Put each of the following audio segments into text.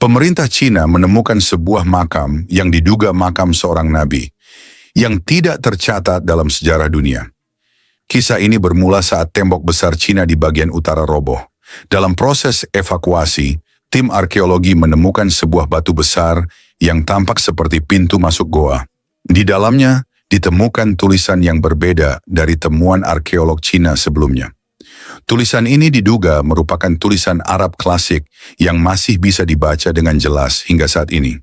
Pemerintah Cina menemukan sebuah makam yang diduga makam seorang nabi, yang tidak tercatat dalam sejarah dunia. Kisah ini bermula saat tembok besar Cina di bagian utara roboh. Dalam proses evakuasi, tim arkeologi menemukan sebuah batu besar yang tampak seperti pintu masuk goa. Di dalamnya ditemukan tulisan yang berbeda dari temuan arkeolog Cina sebelumnya. Tulisan ini diduga merupakan tulisan Arab klasik yang masih bisa dibaca dengan jelas hingga saat ini.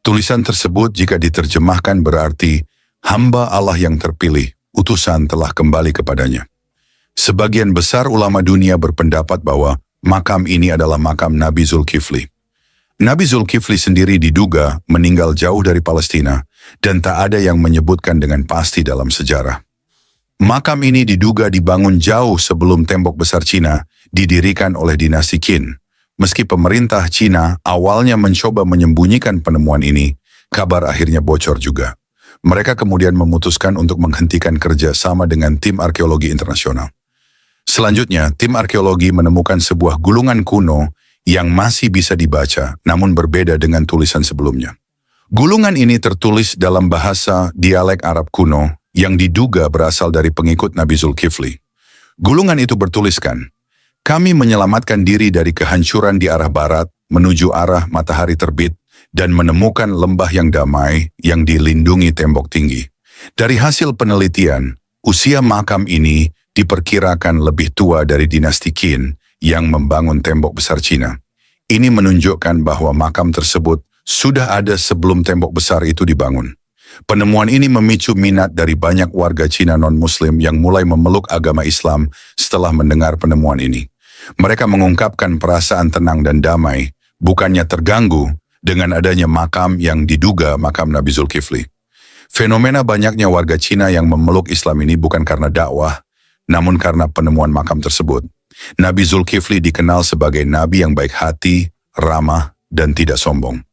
Tulisan tersebut jika diterjemahkan berarti, hamba Allah yang terpilih, utusan telah kembali kepadanya. Sebagian besar ulama dunia berpendapat bahwa makam ini adalah makam Nabi Zulkifli. Nabi Zulkifli sendiri diduga meninggal jauh dari Palestina dan tak ada yang menyebutkan dengan pasti dalam sejarah. Makam ini diduga dibangun jauh sebelum tembok besar Cina didirikan oleh dinasti Qin. Meski pemerintah Cina awalnya mencoba menyembunyikan penemuan ini, kabar akhirnya bocor juga. Mereka kemudian memutuskan untuk menghentikan kerja sama dengan tim arkeologi internasional. Selanjutnya, tim arkeologi menemukan sebuah gulungan kuno yang masih bisa dibaca, namun berbeda dengan tulisan sebelumnya. Gulungan ini tertulis dalam bahasa dialek Arab kuno yang diduga berasal dari pengikut Nabi Zulkifli. Gulungan itu bertuliskan, "Kami menyelamatkan diri dari kehancuran di arah barat menuju arah matahari terbit dan menemukan lembah yang damai yang dilindungi tembok tinggi. Dari hasil penelitian, usia makam ini diperkirakan lebih tua dari dinasti Qin yang membangun tembok besar Cina. Ini menunjukkan bahwa makam tersebut sudah ada sebelum tembok besar itu dibangun." Penemuan ini memicu minat dari banyak warga Cina non-Muslim yang mulai memeluk agama Islam setelah mendengar penemuan ini. Mereka mengungkapkan perasaan tenang dan damai, bukannya terganggu dengan adanya makam yang diduga makam Nabi Zulkifli. Fenomena banyaknya warga Cina yang memeluk Islam ini bukan karena dakwah, namun karena penemuan makam tersebut. Nabi Zulkifli dikenal sebagai nabi yang baik hati, ramah, dan tidak sombong.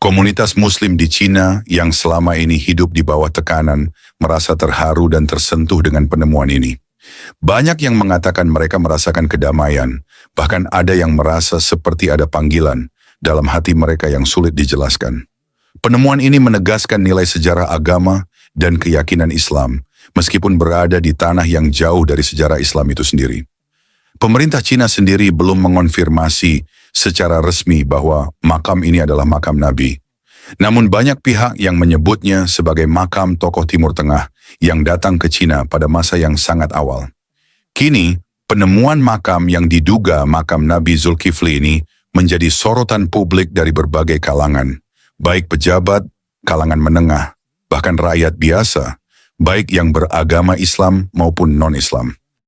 Komunitas Muslim di Cina yang selama ini hidup di bawah tekanan merasa terharu dan tersentuh dengan penemuan ini. Banyak yang mengatakan mereka merasakan kedamaian, bahkan ada yang merasa seperti ada panggilan dalam hati mereka yang sulit dijelaskan. Penemuan ini menegaskan nilai sejarah agama dan keyakinan Islam, meskipun berada di tanah yang jauh dari sejarah Islam itu sendiri. Pemerintah Cina sendiri belum mengonfirmasi secara resmi bahwa makam ini adalah makam Nabi. Namun banyak pihak yang menyebutnya sebagai makam tokoh Timur Tengah yang datang ke Cina pada masa yang sangat awal. Kini, penemuan makam yang diduga makam Nabi Zulkifli ini menjadi sorotan publik dari berbagai kalangan, baik pejabat, kalangan menengah, bahkan rakyat biasa, baik yang beragama Islam maupun non-Islam.